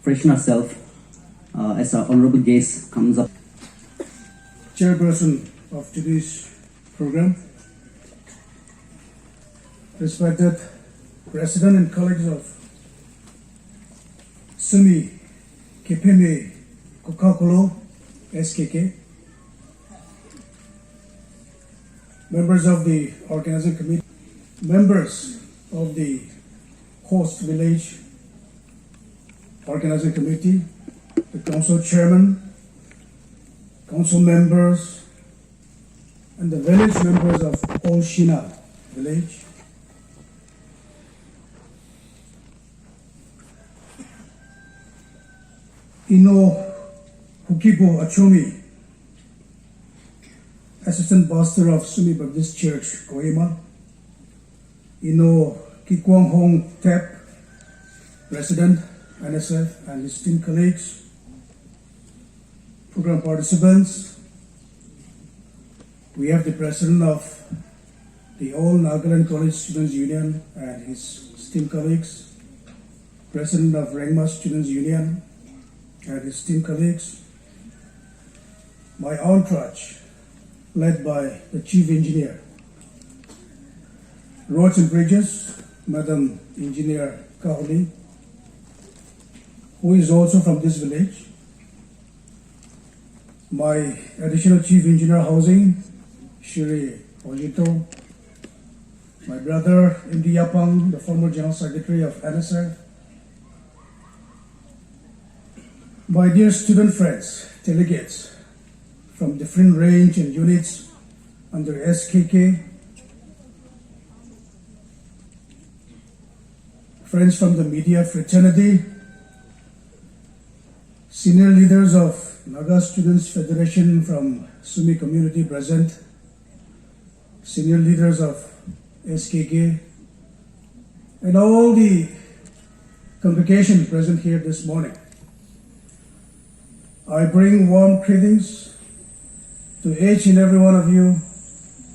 freshen ourselves as our honorable guest comes up. Chairperson of today's program, respected President and colleagues of Sumi Kipime Kokakolo SKK, members of the organizing committee, members of the host village organizing committee, the council chairman, council members, and the village members of Old Shina village. Ino Hukipo Achumi, Assistant Pastor of Sumi Baptist Church, Kohima. Ino Kikwang Hong Tep, President, NSF, and his team colleagues, program participants. We have the President of the All Nagaland College Students Union and his esteemed colleagues, President of Rengma Students Union and his esteemed colleagues, my entourage, led by the Chief Engineer, Roads and Bridges, Madam Engineer Kahuli, who is also from this village, my Additional Chief Engineer Housing, Shri Ojito, my brother Indi Yapang, the former General Secretary of NSF, my dear student friends, delegates from different range and units under SKK, friends from the media fraternity, senior leaders of Naga Students Federation from Sumi community present, senior leaders of SKK, and all the congregation present here this morning. I bring warm greetings to each and every one of you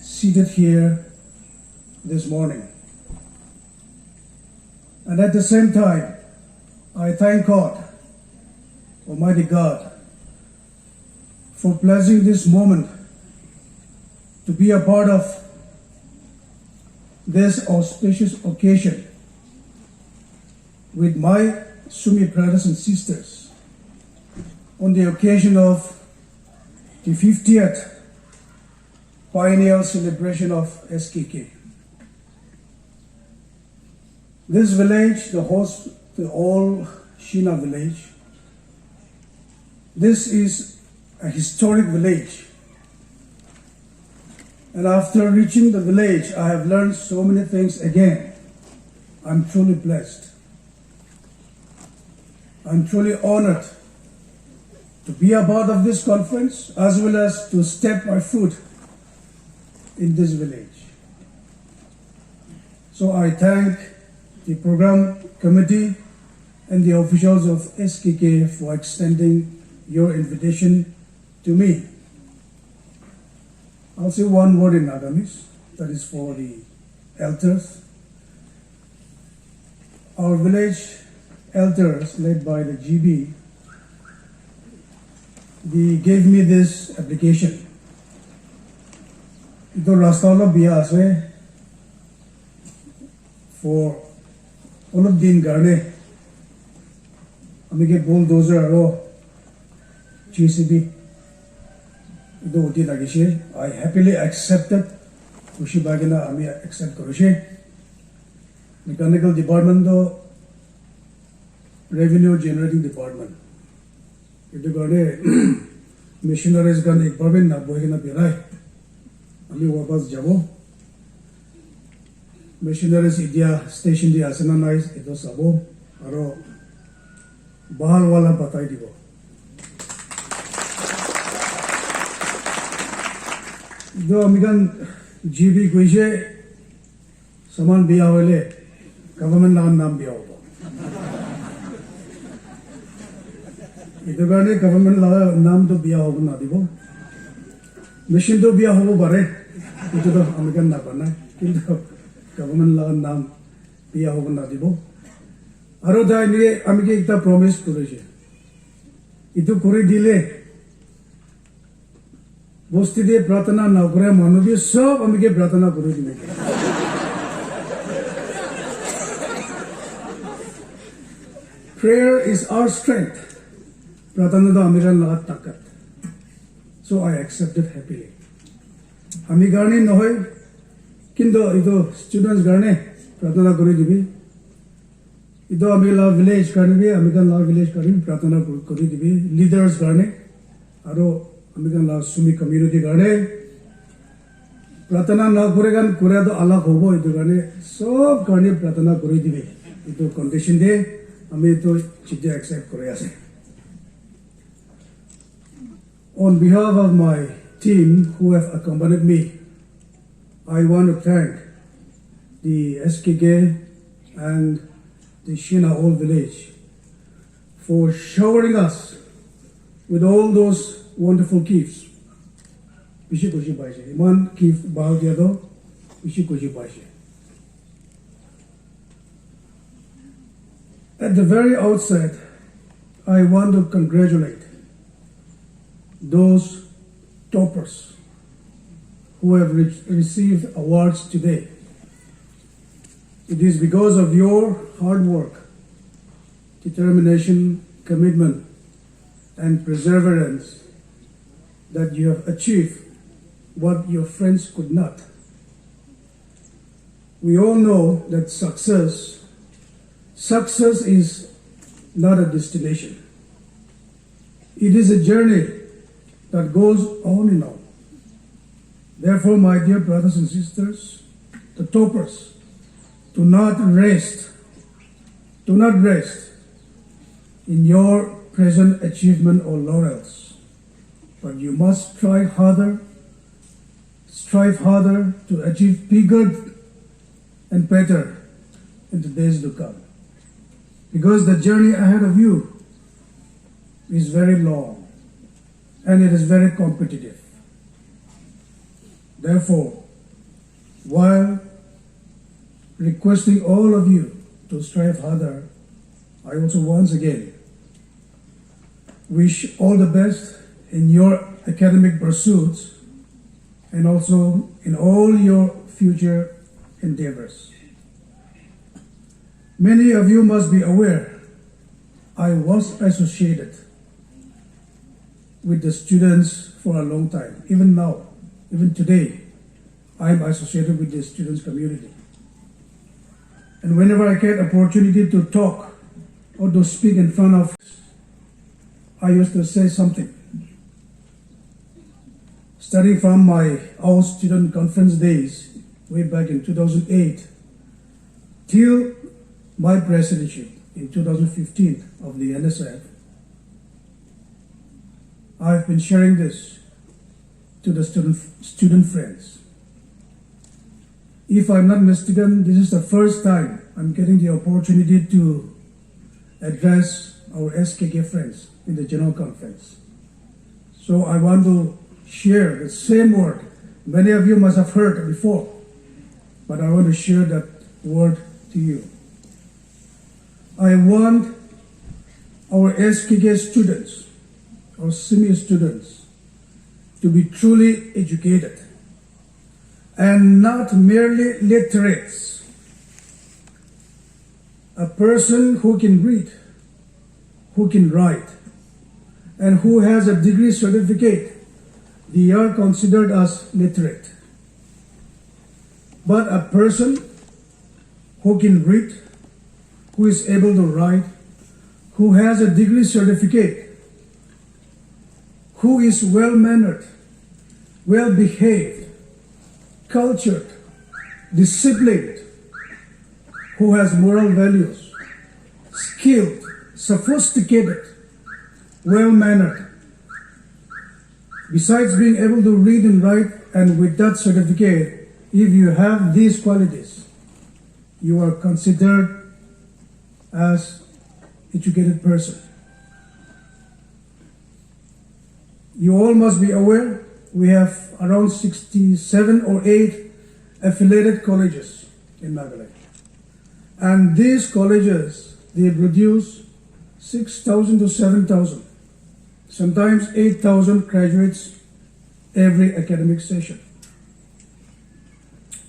seated here this morning. And at the same time, I thank God, Almighty God, for blessing this moment to be a part of this auspicious occasion with my Sumi brothers and sisters on the occasion of the 50th biennial celebration of SKK. This village, the host, the Old Shina village, this is a historic village. And after reaching the village, I have learned so many things again. I'm truly blessed. I'm truly honored to be a part of this conference as well as to step my foot in this village. So I thank the program committee and the officials of SKK for extending your invitation to me. I'll say one word in Nagamis, that is for the elders. Our village elders, led by the GB, they gave me this application. Ito rastala biya for all of din garne. Amige bulldozer aro GCB. Ito uti lagishe. I happily accepted. Kushi bagina ami accept koroshe. Mechanical department do revenue generating department. Ito garne missionaries garne ekbarben na bohina birai. Ami wapas jabo. Missionaries India station di asana nice ito sabo. Aro bahal wala batai dibo. जो अमिगन GB कोइसे समान बिया होले government नाम बिया होगा इधर गाने government नाम तो बिया होगा ना दिवो मशीन तो बिया होगा बारे इधर तो अमिगन ना करना किंतु गवर्नमेंट नाम बिया होगा ना दिवो আরো দাই নিয়ে আমি কি একটা প্রমিস করেছি ইতো করে দিলে বস্তি দিয়ে প্রার্থনা না করে মানবীয় সব আমি কি প্রার্থনা করে দিবে Prayer is our strength. প্রার্থনা তো আমিরা লাগাত তাকাত So I accepted happily. আমি গানে নহয় কিন্তু ইতো স্টুডেন্টস গানে প্রার্থনা করে দিবি ইতো আমি লা ভিলেজ গানে আমি গান লা ভিলেজ গানে প্রার্থনা করে দিবি লিডার্স গানে আরো আমি গান লা সুমি কমিউনিটি গানে প্রার্থনা না করে গান করে তো আলাপ হবো ইতো গানে সব গানে প্রার্থনা করে দিবি ইতো কন্ডিশন দিয়ে আমি তো চিঠি অ্যাকসেপ্ট করে আছে On behalf of my team who have accompanied me, I want to thank the SKK and the Shina Old Village for showering us with all those wonderful gifts. Bishi kushi baishe. Iman gift bao diya do. Bishi kushi baishe. At the very outset, I want to congratulate those toppers who have received awards today. It is because of your hard work, determination, commitment, and perseverance that you have achieved what your friends could not. We all know that success is not a destination. It is a journey that goes on and on. Therefore, my dear brothers and sisters, the toppers, do not rest in your present achievement or laurels, but you must strive harder to achieve bigger and better in the days to come. Because the journey ahead of you is very long and it is very competitive. Therefore, while requesting all of you to strive harder, I also once again wish all the best in your academic pursuits and also in all your future endeavors. Many of you must be aware I was associated with the students for a long time. Even now, even today, I am associated with the students community. And whenever I get opportunity to talk or to speak in front of, I used to say something. Starting from our student conference days, way back in 2008, till my presidency in 2015 of the NSF, I've been sharing this to the student friends. If I'm not mistaken, this is the first time I'm getting the opportunity to address our SKK friends in the general conference. So I want to share the same word. Many of you must have heard before, but I want to share that word to you. I want our SKK students, our senior students, to be truly educated and not merely literates. A person who can read, who can write, and who has a degree certificate, they are considered as literate. But a person who can read, who is able to write, who has a degree certificate, who is well-mannered, well-behaved, cultured, disciplined, who has moral values, skilled, sophisticated, well-mannered. Besides being able to read and write, and with that certificate, if you have these qualities, you are considered as educated person. You all must be aware we have around 67 or 8 affiliated colleges in Nagaland. And these colleges they produce 6,000 to 7,000, sometimes 8,000 graduates every academic session.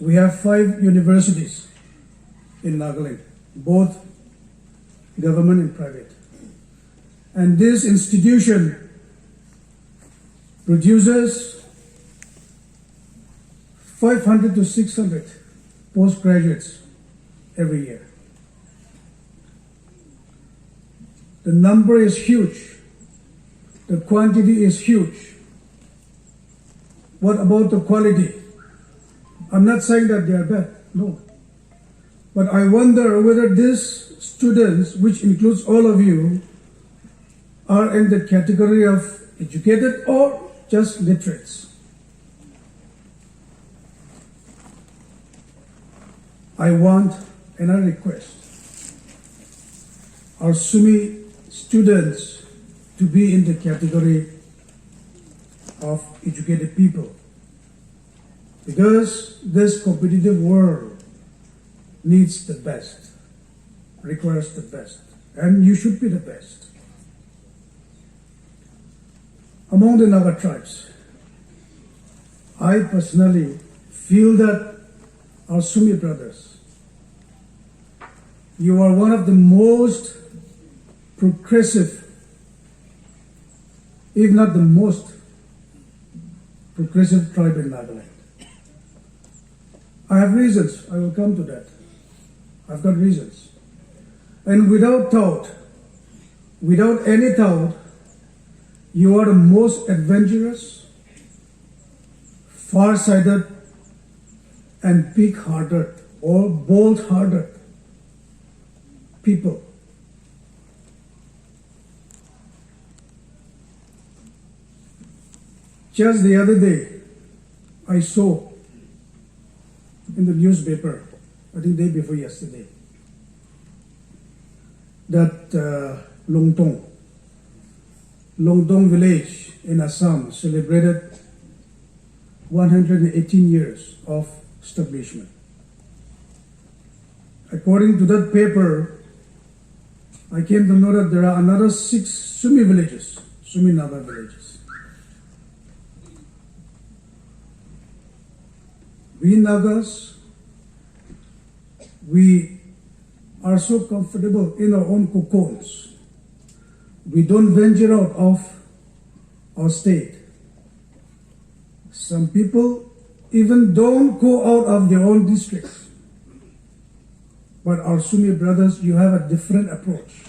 We have 5 universities in Nagaland, both government and private. And this institution produces 500 to 600 postgraduates every year. The number is huge. The quantity is huge. What about the quality? I'm not saying that they are bad, no. But I wonder whether these students, which includes all of you, are in the category of educated or just literates. I want and I request our SUMI students to be in the category of educated people, because this competitive world needs the best, requires the best, and you should be the best. Among the Naga tribes, I personally feel that our Sumi brothers, you are one of the most progressive, if not the most progressive tribe in Nagaland. I have reasons, I will come to that. I've got reasons. And without doubt, without any doubt, you are the most adventurous, far-sighted, and big-hearted or bold-hearted people. Just the other day, I saw in the newspaper, I think day before yesterday, that Longtong village in Assam celebrated 118 years of establishment. According to that paper, I came to know that there are another 6 Sumi villages, Sumi Naga villages. We Nagas, we are so comfortable in our own cocoons. We don't venture out of our state. Some people even don't go out of their own districts. But our Sumi brothers, you have a different approach.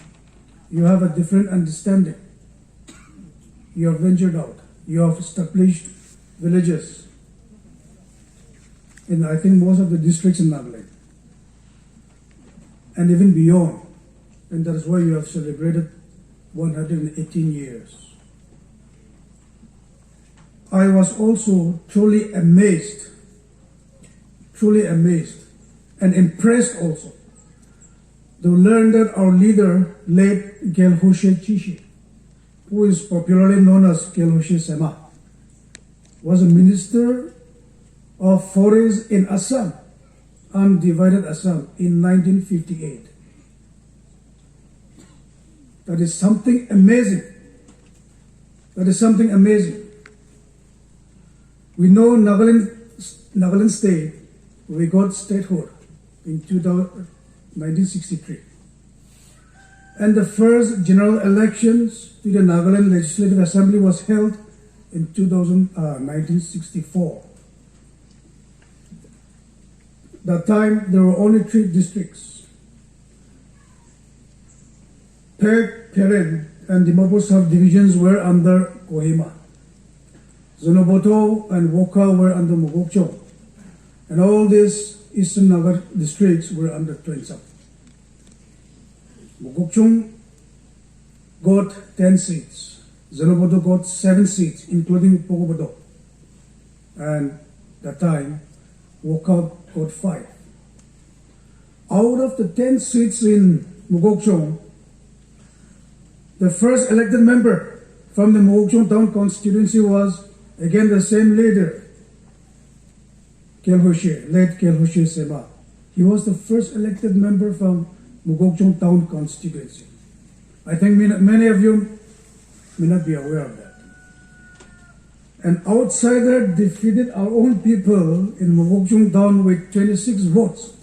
You have a different understanding. You have ventured out. You have established villages in, I think, most of the districts in Nagaland, and even beyond. And that is why you have celebrated 118 years. I was also truly amazed and impressed also to learn that our leader, late Gelhoshe Chishi, who is popularly known as Gelhoshe Sema, was a minister of forests in Assam, undivided Assam, in 1958. That is something amazing. That is something amazing. We know Nagaland state, we got statehood in 1963. And the first general elections to the Nagaland Legislative Assembly was held in 1964. That time there were only 3 districts. Pek, Peren, and Dimapur subdivisions were under Kohima. Zonoboto and Woka were under Mogokchong. And all these Eastern Nagar districts were under Tuensang. Mogokchong got 10 seats. Zonoboto got 7 seats, including Pogobodo. And that time, Woka got 5. Out of the 10 seats in Mogokchong, the first elected member from the Mogokchong town constituency was again the same leader, late Gelhoshe Sema. He was the first elected member from Mugokchung Town constituency. I think many of you may not be aware of that. An outsider defeated our own people in Mugokchung Town with 26 votes.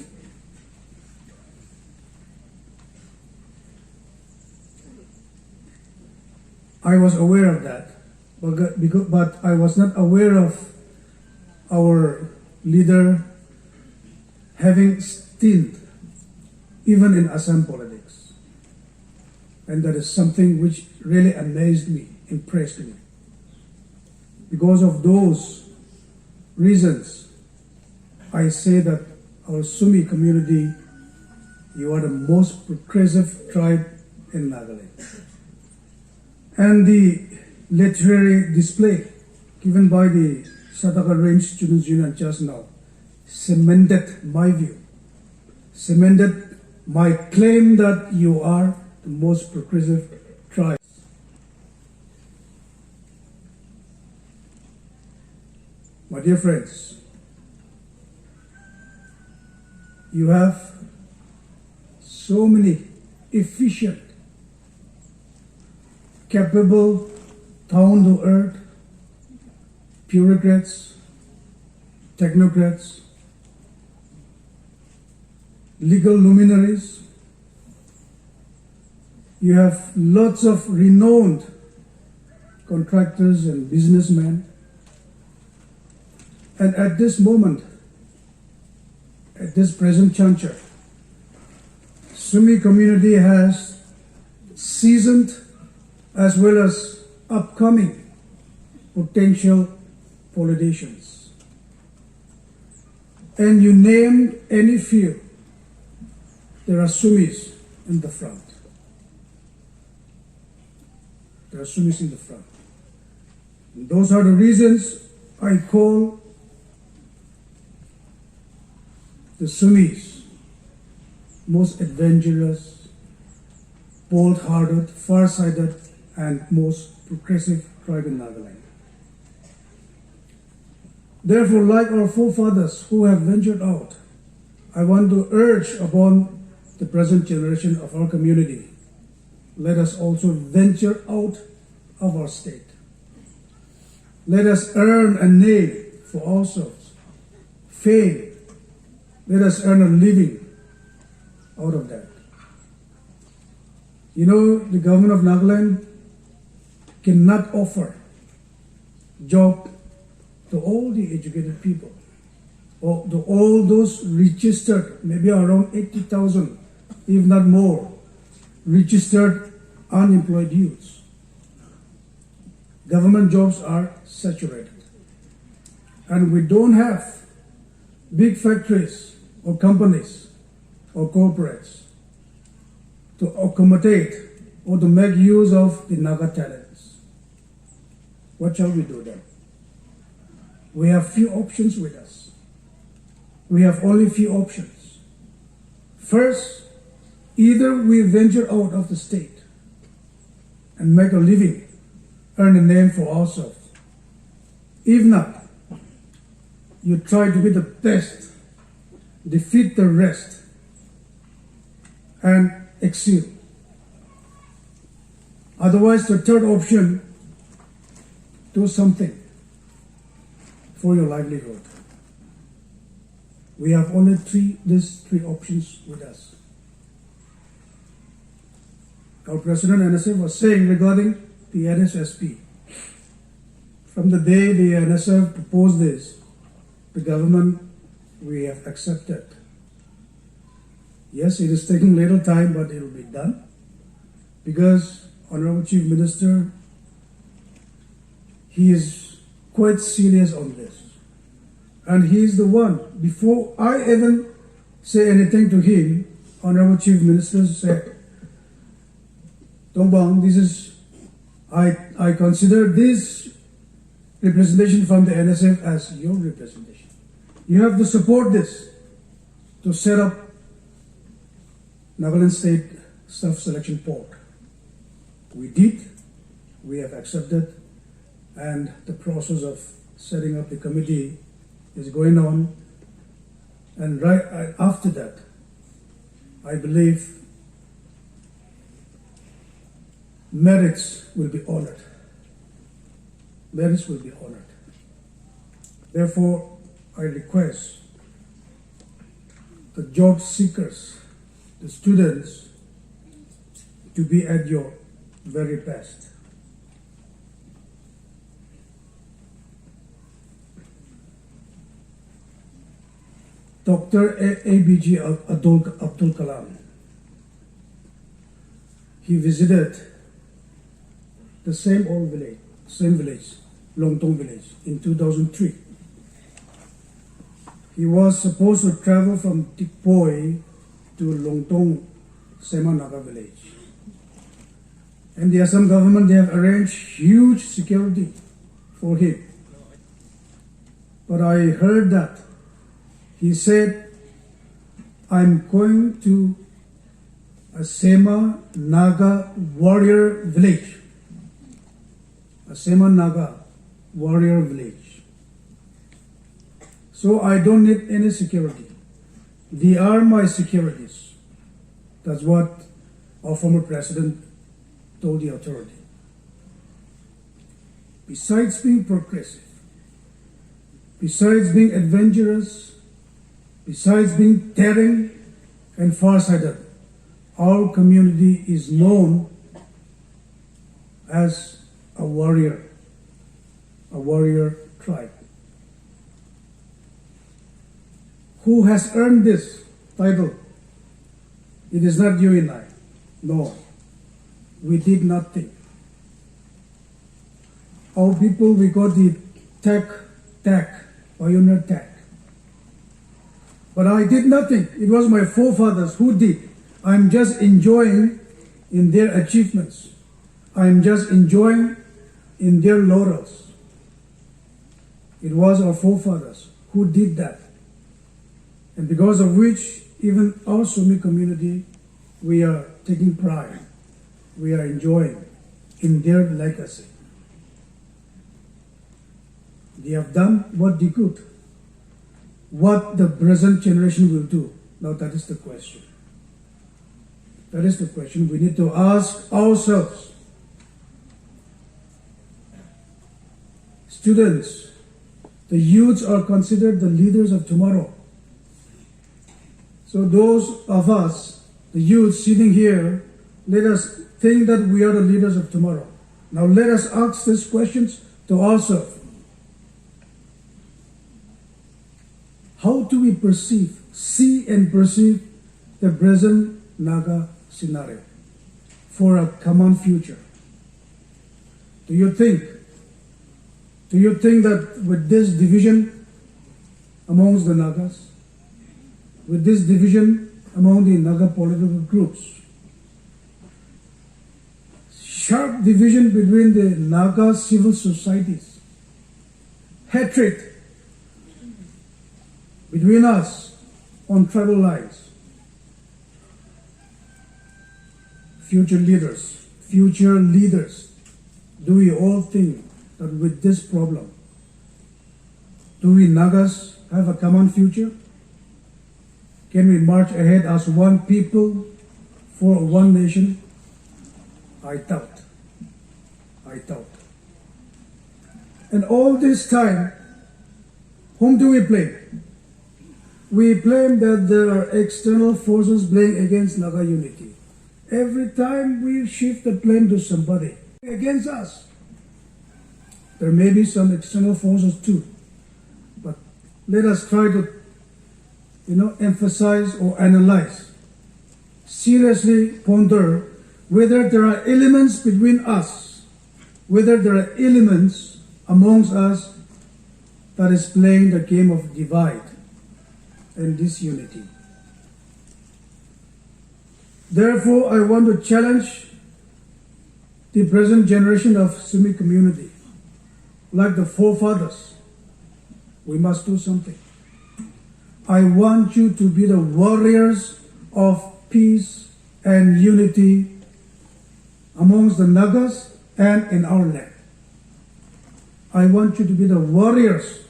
I was aware of that, but I was not aware of our leader having stint even in Assam politics. And that is something which really amazed me, impressed me. Because of those reasons, I say that our Sumi community, you are the most progressive tribe in Nagaland. And the literary display given by the Sataka Range Students Union just now cemented my view, cemented my claim that you are the most progressive tribe. My dear friends, you have so many efficient, capable, down-to-earth bureaucrats, technocrats, legal luminaries. You have lots of renowned contractors and businessmen. And at this moment, at this present juncture, Sumi community has seasoned as well as upcoming potential politicians. And you named any few, there are Sumis in the front. There are Sumis in the front. And those are the reasons I call the Sumis most adventurous, bold-hearted, far-sighted, and most progressive tribe in Nagaland. Therefore, like our forefathers who have ventured out, I want to urge upon the present generation of our community, let us also venture out of our state. Let us earn a name for ourselves, fame. Let us earn a living out of that. You know, the government of Nagaland cannot offer job to all the educated people, or to all those registered, maybe around 80,000, if not more, registered unemployed youths. Government jobs are saturated. And we don't have big factories or companies or corporates to accommodate or to make use of the Naga talents. What shall we do then? We have few options with us. We have only few options. First, either we venture out of the state and make a living, earn a name for ourselves. If not, you try to be the best, defeat the rest, and excel. Otherwise, the third option, do something for your livelihood. We have only these three options with us. Our President NSF was saying regarding the NSSP. From the day the NSF proposed this, the government, we have accepted. Yes, it is taking little time, but it will be done. Because Honorable Chief Minister, he is quite serious on this. And he is the one, before I even say anything to him, Honorable Chief Minister said, Tongpang, this is, I consider this representation from the NSF as your representation. You have to support this to set up Nagaland State Self-Selection Port. We did, we have accepted, and the process of setting up the committee is going on. And right after that, I believe merits will be honored. Merits will be honored. Therefore, I request the job seekers, the students, to be at your very best. Dr. ABG Abdul Kalam, he visited the same village, Longtong village, in 2003. He was supposed to travel from Tikpoi to Longtong Sema Naga village. And the Assam government, they have arranged huge security for him. But I heard that he said, I'm going to a Sema Naga warrior village. A Sema Naga warrior village. So I don't need any security. They are my securities. That's what our former president told the authority. Besides being progressive, besides being adventurous, besides being daring and far-sighted, our community is known as a warrior tribe. Who has earned this title? It is not you and I. No, we did nothing. Our people, we got the pioneer tag. But I did nothing. It was my forefathers who did. I'm just enjoying in their achievements. I'm just enjoying in their laurels. It was our forefathers who did that. And because of which, even our Sumi community, we are taking pride. We are enjoying in their legacy. They have done what they could. What the present generation will do. Now that is the question. That is the question we need to ask ourselves. Students, the youths are considered the leaders of tomorrow. So those of us, the youth sitting here, let us think that we are the leaders of tomorrow. Now let us ask these questions to ourselves. How do we see and perceive the present Naga scenario for a common future? Do you think that with this division amongst the Nagas, with this division among the Naga political groups, sharp division between the Naga civil societies, hatred between us on tribal lines, future leaders, do we all think that with this problem, do we Nagas have a common future? Can we march ahead as one people for one nation? I doubt. And all this time, whom do we blame? We blame that there are external forces playing against Naga unity. Every time we shift the blame to somebody against us. There may be some external forces too, but let us try to emphasize or analyze, seriously ponder whether there are elements between us, whether there are elements amongst us that is playing the game of divide and disunity. Therefore, I want to challenge the present generation of Sumi community. Like the forefathers, we must do something. I want you to be the warriors of peace and unity amongst the Nagas and in our land. I want you to be the warriors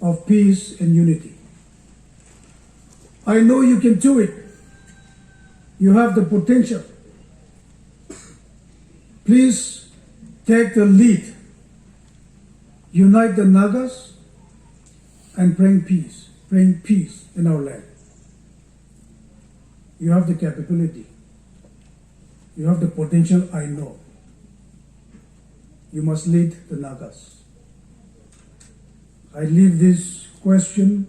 of peace and unity. I know you can do it. You have the potential. Please take the lead. Unite the Nagas and bring peace in our land. You have the capability. You have the potential, I know. You must lead the Nagas. I leave this question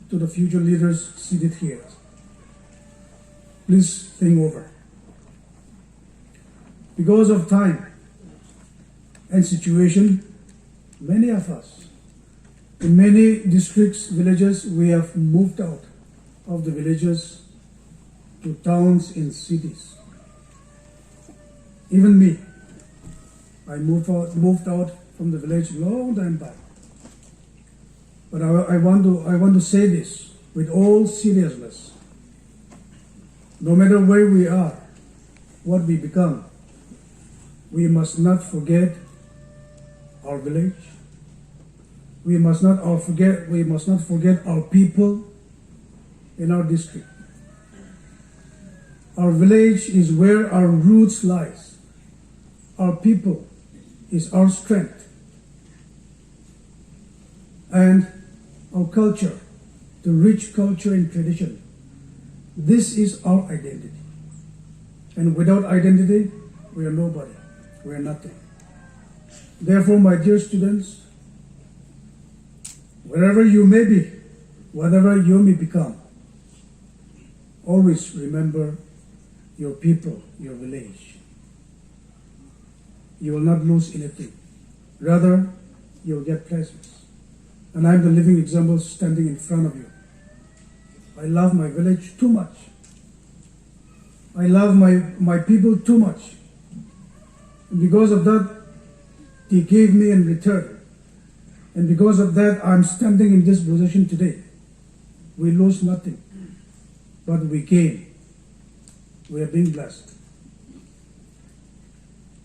to the future leaders seated here. Please think over. Because of time and situation, many of us, in many districts, villages, we have moved out of the villages to towns and cities. Even me, I moved out from the village long time back. But I want to say this with all seriousness. No matter where we are, what we become, we must not forget our village. We must not forget our people in our district. Our village is where our roots lies. Our people is our strength. And our culture, the rich culture and tradition, this is our identity. And without identity, we are nobody. We are nothing. Therefore, my dear students, wherever you may be, whatever you may become, always remember your people, your village. You will not lose anything. Rather, you will get pleasures. And I am the living example standing in front of you. I love my village too much. I love my people too much. And because of that, they gave me in return. And because of that, I'm standing in this position today. We lose nothing, but we gain. We are being blessed.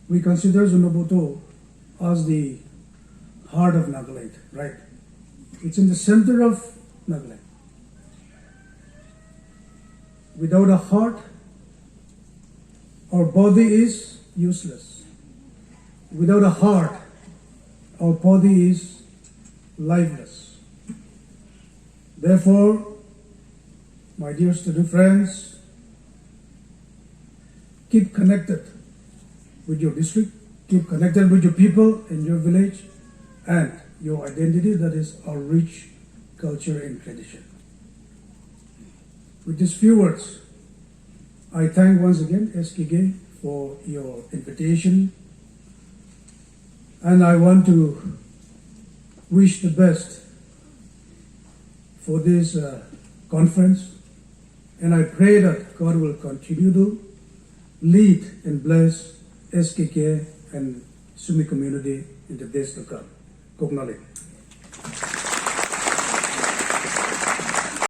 We consider Zunaboto as the heart of Nagaland, right? It's in the center of Nagaland. Without a heart, our body is useless. Without a heart, our body is lifeless. Therefore, my dear student friends, keep connected with your district, keep connected with your people in your village and your identity, that is our rich culture and tradition. With these few words, I thank once again SKK for your invitation, and I want to wish the best for this conference, and I pray that God will continue to lead and bless SKK and Sumi community in the days to come. Kok Naling.